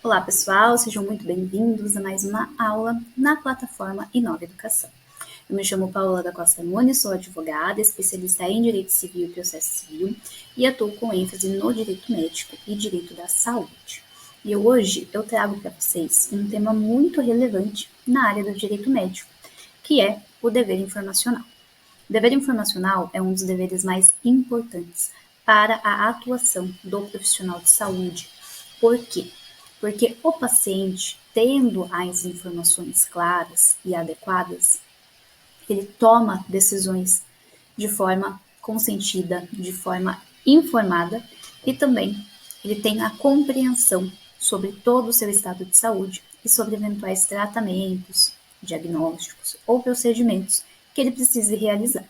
Olá pessoal, sejam muito bem-vindos a mais uma aula na plataforma Inova Educação. Eu me chamo Paola da Costa Nunes, sou advogada, especialista em Direito Civil e Processo Civil e atuo com ênfase no Direito Médico e Direito da Saúde. E hoje eu trago para vocês um tema muito relevante na área do Direito Médico, que é o dever informacional. O dever informacional é um dos deveres mais importantes para a atuação do profissional de saúde. Por quê? Porque o paciente, tendo as informações claras e adequadas, ele toma decisões de forma consentida, de forma informada e também ele tem a compreensão sobre todo o seu estado de saúde e sobre eventuais tratamentos, diagnósticos ou procedimentos que ele precise realizar.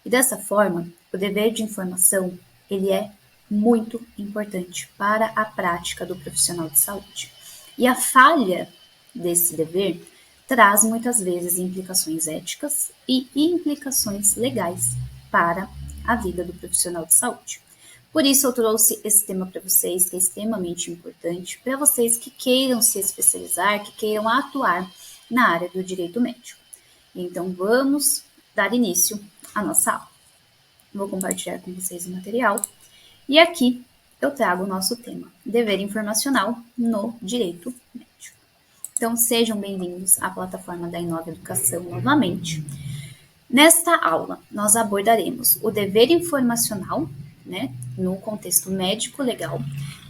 E dessa forma, o dever de informação, ele é muito importante para a prática do profissional de saúde. E a falha desse dever traz muitas vezes implicações éticas e implicações legais para a vida do profissional de saúde. Por isso eu trouxe esse tema para vocês, que é extremamente importante para vocês que queiram se especializar, que queiram atuar na área do direito médico. Então vamos dar início à nossa aula. Vou compartilhar com vocês o material e aqui eu trago o nosso tema, dever informacional no direito médico. Então sejam bem-vindos à plataforma da Inova Educação novamente. Nesta aula, nós abordaremos o dever informacional, no contexto médico-legal,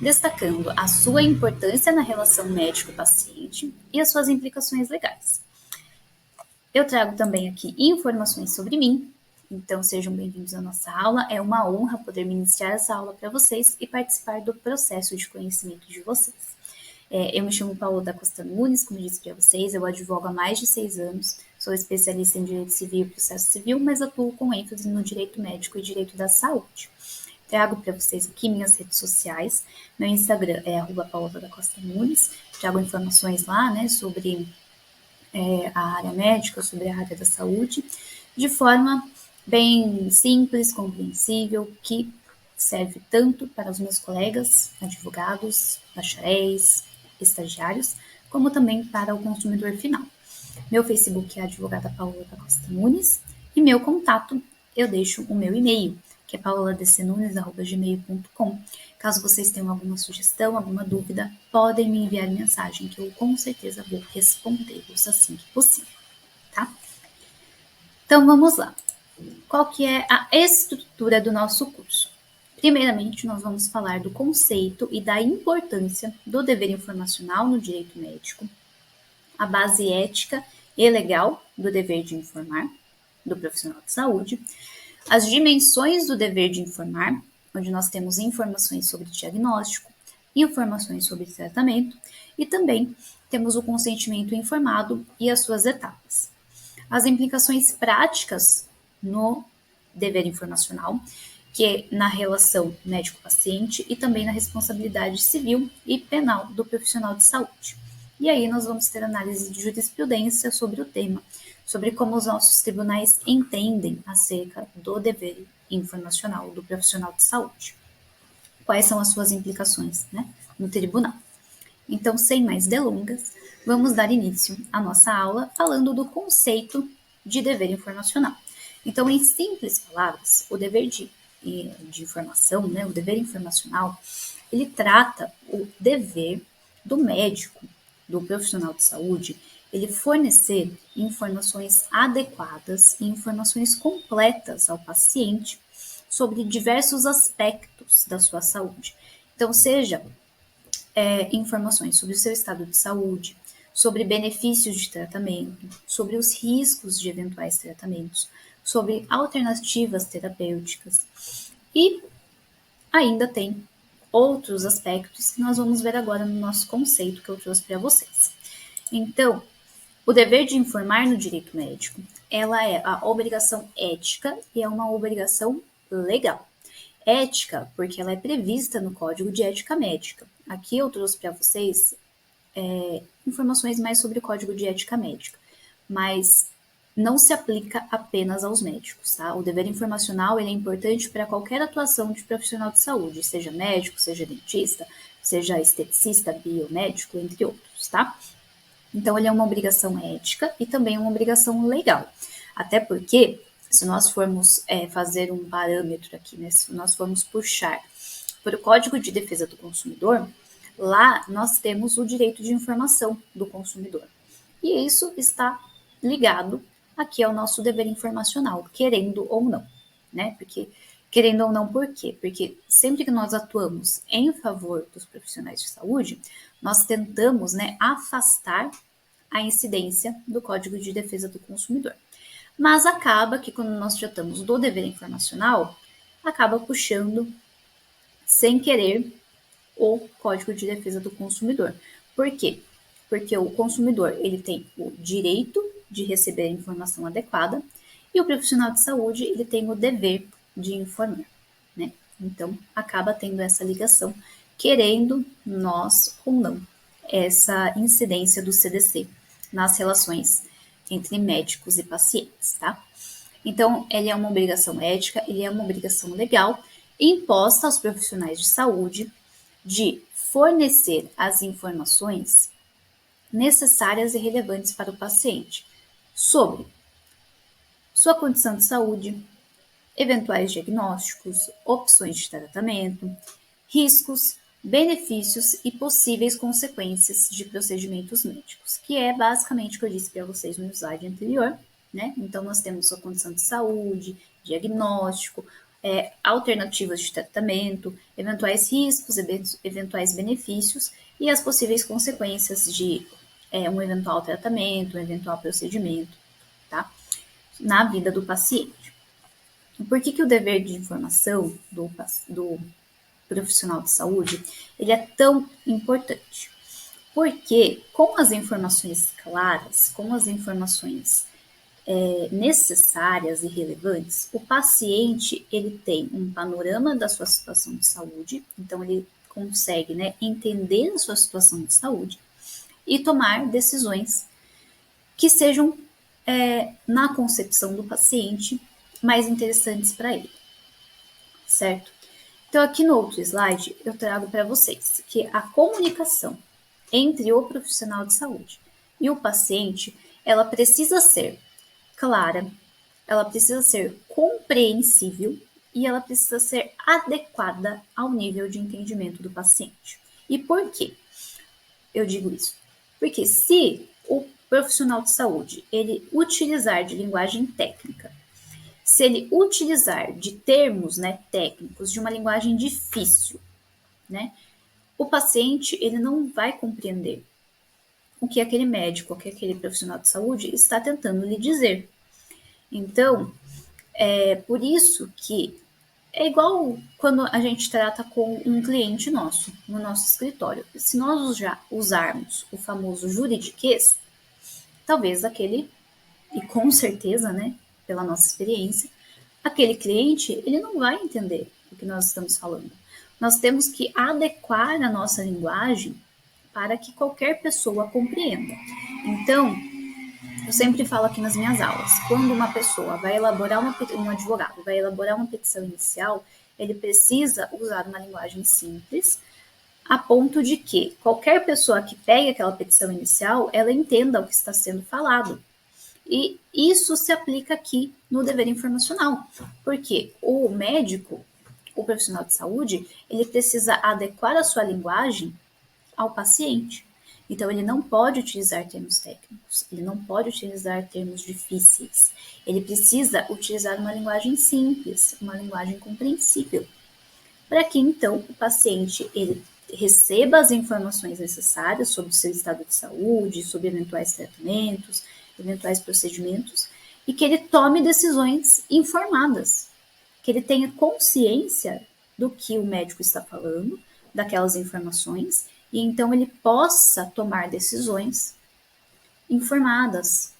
destacando a sua importância na relação médico-paciente e as suas implicações legais. Eu trago também aqui informações sobre mim, então sejam bem-vindos à nossa aula. É uma honra poder ministrar essa aula para vocês e participar do processo de conhecimento de vocês. Eu me chamo Paola da Costa Nunes, como disse para vocês, eu advogo há mais de 6 anos, sou especialista em Direito Civil e Processo Civil, mas atuo com ênfase no Direito Médico e Direito da Saúde. Trago para vocês aqui minhas redes sociais, meu Instagram é @paola da Costa Nunes, trago informações lá, sobre a área médica, sobre a área da saúde, de forma bem simples, compreensível, que serve tanto para os meus colegas, advogados, bacharéis, estagiários, como também para o consumidor final. Meu Facebook é advogada Paola da Costa Nunes e meu contato, eu deixo o meu e-mail, que é pauladcnunes@gmail.com. Caso vocês tenham alguma sugestão, alguma dúvida, podem me enviar mensagem, que eu com certeza vou responder-vos assim que possível, tá? Então vamos lá. Qual que é a estrutura do nosso curso? Primeiramente, nós vamos falar do conceito e da importância do dever informacional no direito médico, a base ética e legal do dever de informar, do profissional de saúde, as dimensões do dever de informar, onde nós temos informações sobre diagnóstico, informações sobre tratamento e também temos o consentimento informado e as suas etapas. As implicações práticas no dever informacional, que é na relação médico-paciente e também na responsabilidade civil e penal do profissional de saúde. E aí nós vamos ter análise de jurisprudência sobre o tema, sobre como os nossos tribunais entendem acerca do dever informacional do profissional de saúde. Quais são as suas implicações, no tribunal. Então, sem mais delongas, vamos dar início à nossa aula falando do conceito de dever informacional. Então, em simples palavras, o dever de informação, o dever informacional, ele trata o dever do médico, do profissional de saúde, ele fornecer informações adequadas e informações completas ao paciente sobre diversos aspectos da sua saúde. Então, seja informações sobre o seu estado de saúde, sobre benefícios de tratamento, sobre os riscos de eventuais tratamentos, sobre alternativas terapêuticas e ainda tem outros aspectos que nós vamos ver agora no nosso conceito que eu trouxe para vocês. Então, o dever de informar no direito médico, ela é a obrigação ética e é uma obrigação legal. Ética, porque ela é prevista no Código de Ética Médica. Aqui eu trouxe para vocês informações mais sobre o Código de Ética Médica, mas não se aplica apenas aos médicos, tá? O dever informacional ele é importante para qualquer atuação de profissional de saúde, seja médico, seja dentista, seja esteticista, biomédico, entre outros, tá? Então, ele é uma obrigação ética e também uma obrigação legal. Até porque, se nós formos fazer um parâmetro aqui, né, se nós formos puxar para o Código de Defesa do Consumidor, lá nós temos o direito de informação do consumidor. E isso está ligado aqui ao nosso dever informacional, querendo ou não, né? Porque, querendo ou não, por quê? Porque sempre que nós atuamos em favor dos profissionais de saúde, nós tentamos, né, afastar a incidência do Código de Defesa do Consumidor. Mas acaba que quando nós tratamos do dever informacional, acaba puxando sem querer o Código de Defesa do Consumidor. Por quê? Porque o consumidor ele tem o direito de receber a informação adequada e o profissional de saúde ele tem o dever de informar, né? Então acaba tendo essa ligação, querendo nós ou não, essa incidência do CDC nas relações entre médicos e pacientes, tá? Então, ele é uma obrigação ética, ele é uma obrigação legal imposta aos profissionais de saúde de fornecer as informações necessárias e relevantes para o paciente sobre sua condição de saúde, eventuais diagnósticos, opções de tratamento, riscos, benefícios e possíveis consequências de procedimentos médicos, que é basicamente o que eu disse para vocês no slide anterior, né? Então, nós temos sua condição de saúde, diagnóstico, alternativas de tratamento, eventuais riscos, eventuais benefícios e as possíveis consequências de um eventual tratamento, um eventual procedimento, tá? Na vida do paciente. Por que o dever de informação do profissional de saúde ele é tão importante? Porque com as informações claras, com as informações necessárias e relevantes, o paciente ele tem um panorama da sua situação de saúde, então ele consegue, né, entender a sua situação de saúde e tomar decisões que sejam, na concepção do paciente, mais interessantes para ele, certo? Então, aqui no outro slide, eu trago para vocês que a comunicação entre o profissional de saúde e o paciente, ela precisa ser clara, ela precisa ser compreensível e ela precisa ser adequada ao nível de entendimento do paciente. E por quê eu digo isso? Porque se o profissional de saúde ele utilizar de linguagem técnica, se ele utilizar de termos, né, técnicos, de uma linguagem difícil, né, o paciente ele não vai compreender o que aquele médico, o que aquele profissional de saúde está tentando lhe dizer. Então, é por isso que é igual quando a gente trata com um cliente nosso, no nosso escritório. Se nós já usarmos o famoso juridiquês, talvez aquele, e com certeza, né, pela nossa experiência, aquele cliente, ele não vai entender o que nós estamos falando. Nós temos que adequar a nossa linguagem para que qualquer pessoa compreenda. Então, eu sempre falo aqui nas minhas aulas, quando uma pessoa vai elaborar um advogado vai elaborar uma petição inicial, ele precisa usar uma linguagem simples, a ponto de que qualquer pessoa que pegue aquela petição inicial, ela entenda o que está sendo falado. E isso se aplica aqui no dever informacional, porque o médico, o profissional de saúde, ele precisa adequar a sua linguagem ao paciente. Então, ele não pode utilizar termos técnicos, ele não pode utilizar termos difíceis. Ele precisa utilizar uma linguagem simples, uma linguagem compreensível, para que então o paciente ele receba as informações necessárias sobre o seu estado de saúde, sobre eventuais tratamentos, eventuais procedimentos, e que ele tome decisões informadas, que ele tenha consciência do que o médico está falando, daquelas informações, e então ele possa tomar decisões informadas,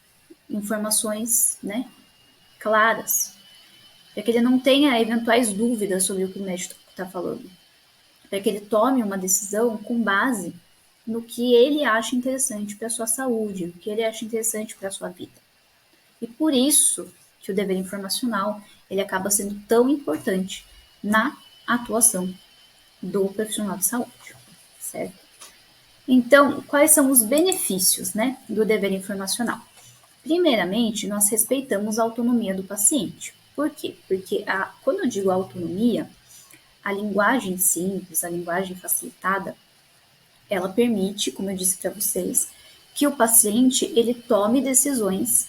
informações, né, claras, para que ele não tenha eventuais dúvidas sobre o que o médico está falando, para que ele tome uma decisão com base no que ele acha interessante para a sua saúde, no que ele acha interessante para a sua vida. E por isso que o dever informacional ele acaba sendo tão importante na atuação do profissional de saúde, certo? Então, quais são os benefícios, né, do dever informacional? Primeiramente, nós respeitamos a autonomia do paciente. Por quê? Porque quando eu digo autonomia, a linguagem simples, a linguagem facilitada, ela permite, como eu disse para vocês, que o paciente ele tome decisões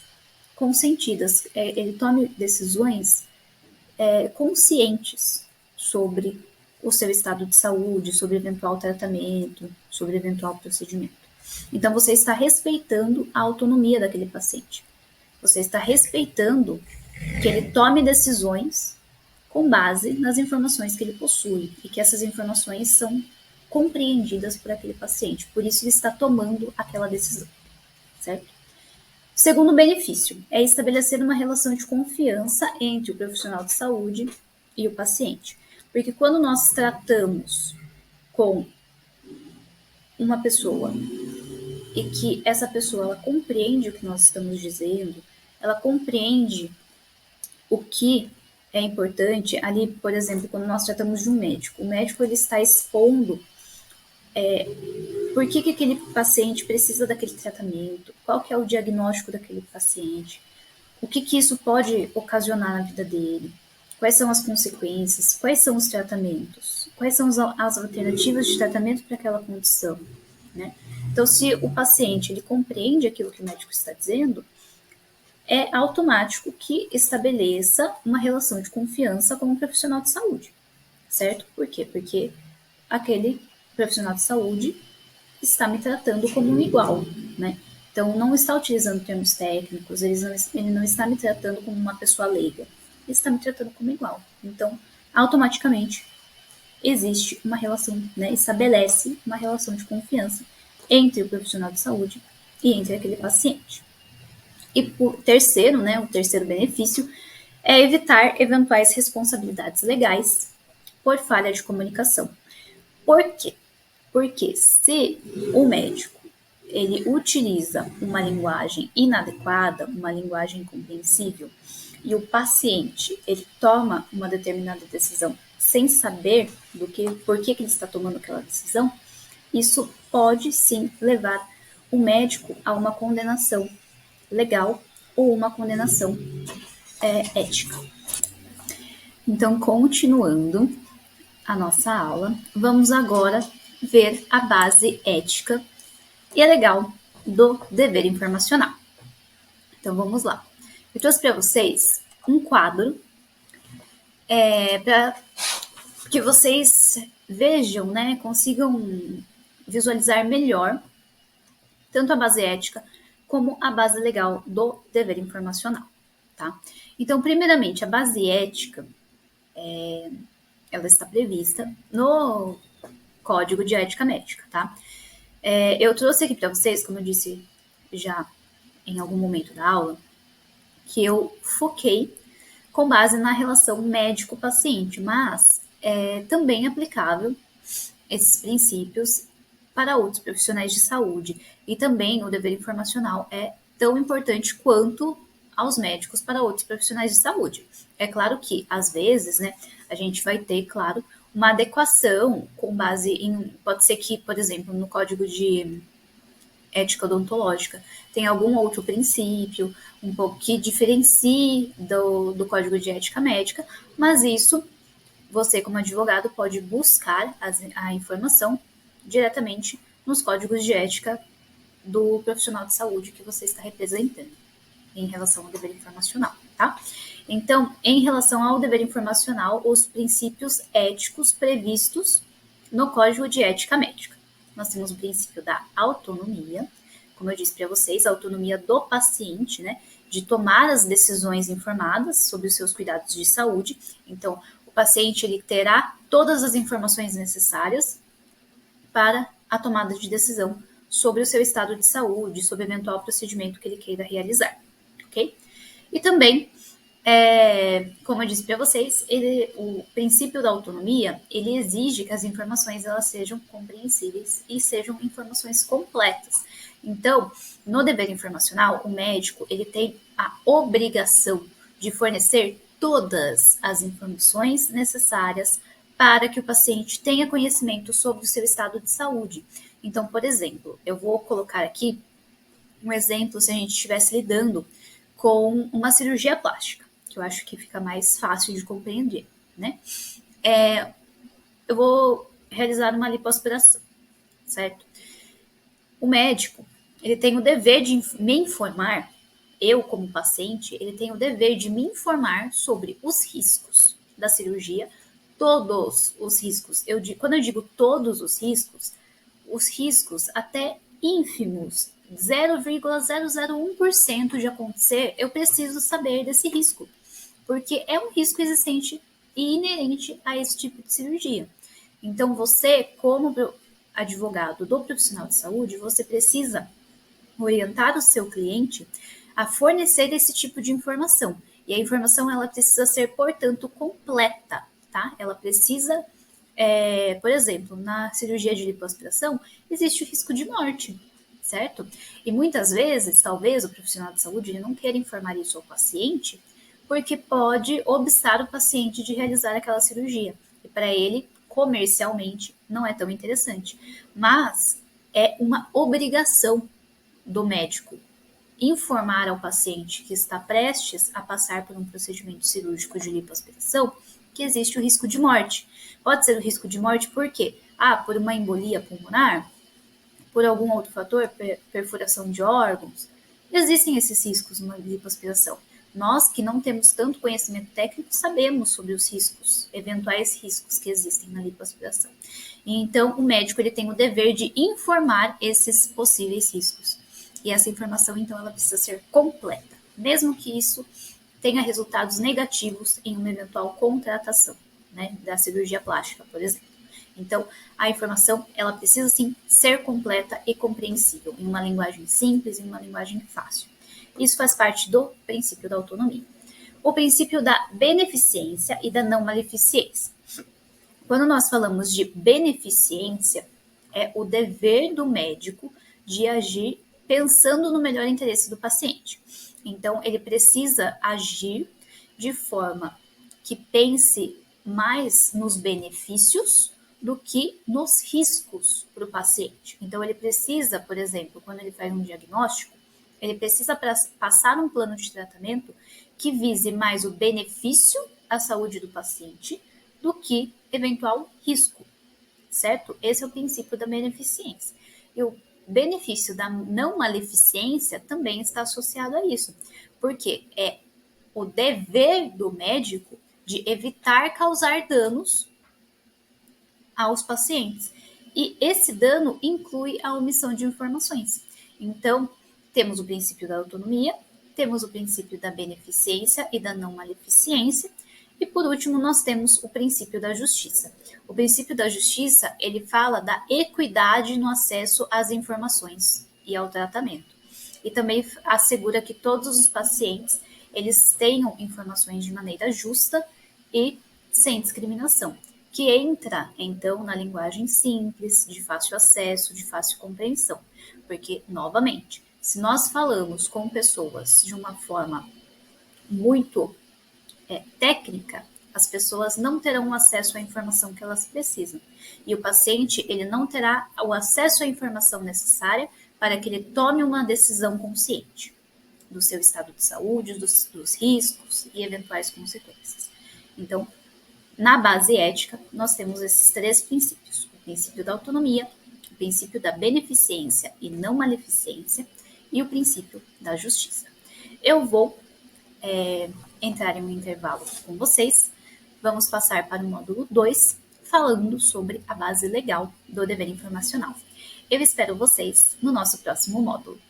consentidas, ele tome decisões conscientes sobre o seu estado de saúde, sobre eventual tratamento, sobre eventual procedimento. Então, você está respeitando a autonomia daquele paciente. Você está respeitando que ele tome decisões com base nas informações que ele possui e que essas informações são compreendidas por aquele paciente. Por isso, ele está tomando aquela decisão, certo? Segundo benefício é estabelecer uma relação de confiança entre o profissional de saúde e o paciente. Porque quando nós tratamos com uma pessoa e que essa pessoa ela compreende o que nós estamos dizendo, ela compreende o que é importante ali, por exemplo, quando nós tratamos de um médico, o médico ele está expondo por que aquele paciente precisa daquele tratamento, qual que é o diagnóstico daquele paciente, o que isso pode ocasionar na vida dele, quais são as consequências, quais são os tratamentos, quais são as alternativas de tratamento para aquela condição, né? Então, se o paciente ele compreende aquilo que o médico está dizendo, é automático que estabeleça uma relação de confiança com o profissional de saúde, certo? Por quê? Porque aquele profissional de saúde está me tratando como um igual, né? Então, não está utilizando termos técnicos, ele não está me tratando como uma pessoa leiga, ele está me tratando como igual. Então, automaticamente, existe uma relação, né? Estabelece uma relação de confiança entre o profissional de saúde e entre aquele paciente. E por terceiro, né, o terceiro benefício é evitar eventuais responsabilidades legais por falha de comunicação. Por quê? Porque se o médico ele utiliza uma linguagem inadequada, uma linguagem incompreensível, e o paciente ele toma uma determinada decisão sem saber por que ele está tomando aquela decisão, isso pode sim levar o médico a uma condenação legal ou uma condenação ética. Então, continuando a nossa aula, vamos agora ver a base ética e legal do dever informacional. Então, vamos lá. Eu trouxe para vocês um quadro para que vocês vejam, né, consigam visualizar melhor tanto a base ética como a base legal do dever informacional, tá? Então, primeiramente, a base ética, ela está prevista no Código de Ética Médica, tá? Eu trouxe aqui para vocês, como eu disse já em algum momento da aula, que eu foquei com base na relação médico-paciente, mas é também aplicável esses princípios para outros profissionais de saúde. E também o dever informacional é tão importante quanto aos médicos para outros profissionais de saúde. É claro que, às vezes, né, a gente vai ter, claro, uma adequação com base em... Pode ser que, por exemplo, no Código de Ética Odontológica tem algum outro princípio, um pouco que diferencie do Código de Ética Médica, mas isso, você como advogado pode buscar a informação diretamente nos códigos de ética do profissional de saúde que você está representando em relação ao dever informacional, tá? Então, em relação ao dever informacional, os princípios éticos previstos no Código de Ética Médica. Nós temos o princípio da autonomia, como eu disse para vocês, a autonomia do paciente, né, de tomar as decisões informadas sobre os seus cuidados de saúde. Então, o paciente ele terá todas as informações necessárias para a tomada de decisão sobre o seu estado de saúde, sobre eventual procedimento que ele queira realizar, ok? E também, como eu disse para vocês, o princípio da autonomia, ele exige que as informações elas sejam compreensíveis e sejam informações completas. Então, no dever informacional, o médico ele tem a obrigação de fornecer todas as informações necessárias para que o paciente tenha conhecimento sobre o seu estado de saúde. Então, por exemplo, eu vou colocar aqui um exemplo se a gente estivesse lidando com uma cirurgia plástica, que eu acho que fica mais fácil de compreender, né? Eu vou realizar uma lipoaspiração, certo? O médico, ele tem o dever de me informar, eu como paciente, ele tem o dever de me informar sobre os riscos da cirurgia, todos os riscos. Quando eu digo todos os riscos até ínfimos, 0,001% de acontecer, eu preciso saber desse risco, porque é um risco existente e inerente a esse tipo de cirurgia. Então, você, como advogado do profissional de saúde, você precisa orientar o seu cliente a fornecer esse tipo de informação. E a informação, ela precisa ser, portanto, completa, tá? Ela precisa, por exemplo, na cirurgia de lipoaspiração, existe o risco de morte, certo? E muitas vezes, talvez, o profissional de saúde ele não queira informar isso ao paciente, porque pode obstar o paciente de realizar aquela cirurgia. E para ele, comercialmente, não é tão interessante. Mas é uma obrigação do médico informar ao paciente que está prestes a passar por um procedimento cirúrgico de lipoaspiração que existe o risco de morte. Pode ser o risco de morte por quê? Por uma embolia pulmonar, por algum outro fator, perfuração de órgãos. Existem esses riscos numa lipoaspiração. Nós que não temos tanto conhecimento técnico sabemos sobre os riscos, eventuais riscos que existem na lipoaspiração. Então, o médico ele tem o dever de informar esses possíveis riscos. E essa informação, então, ela precisa ser completa, mesmo que isso tenha resultados negativos em uma eventual contratação, né, da cirurgia plástica, por exemplo. Então, a informação, ela precisa, sim, ser completa e compreensível, em uma linguagem simples, em uma linguagem fácil. Isso faz parte do princípio da autonomia. O princípio da beneficência e da não maleficência. Quando nós falamos de beneficência, é o dever do médico de agir pensando no melhor interesse do paciente. Então, ele precisa agir de forma que pense mais nos benefícios do que nos riscos para o paciente. Então, ele precisa, por exemplo, quando ele faz um diagnóstico, ele precisa passar um plano de tratamento que vise mais o benefício à saúde do paciente do que eventual risco, certo? Esse é o princípio da beneficência. E o benefício da não maleficência também está associado a isso, porque é o dever do médico de evitar causar danos aos pacientes. E esse dano inclui a omissão de informações. Então, temos o princípio da autonomia, temos o princípio da beneficência e da não maleficência, e por último, nós temos o princípio da justiça. O princípio da justiça, ele fala da equidade no acesso às informações e ao tratamento. E também assegura que todos os pacientes, eles tenham informações de maneira justa e sem discriminação, que entra, então, na linguagem simples, de fácil acesso, de fácil compreensão. Porque, novamente, se nós falamos com pessoas de uma forma muito técnica, as pessoas não terão acesso à informação que elas precisam. E o paciente, ele não terá o acesso à informação necessária para que ele tome uma decisão consciente do seu estado de saúde, dos riscos e eventuais consequências. Então, na base ética, nós temos esses três princípios: o princípio da autonomia, o princípio da beneficência e não maleficência e o princípio da justiça. Eu vou entrar em um intervalo com vocês. Vamos passar para o módulo 2, falando sobre a base legal do dever informacional. Eu espero vocês no nosso próximo módulo.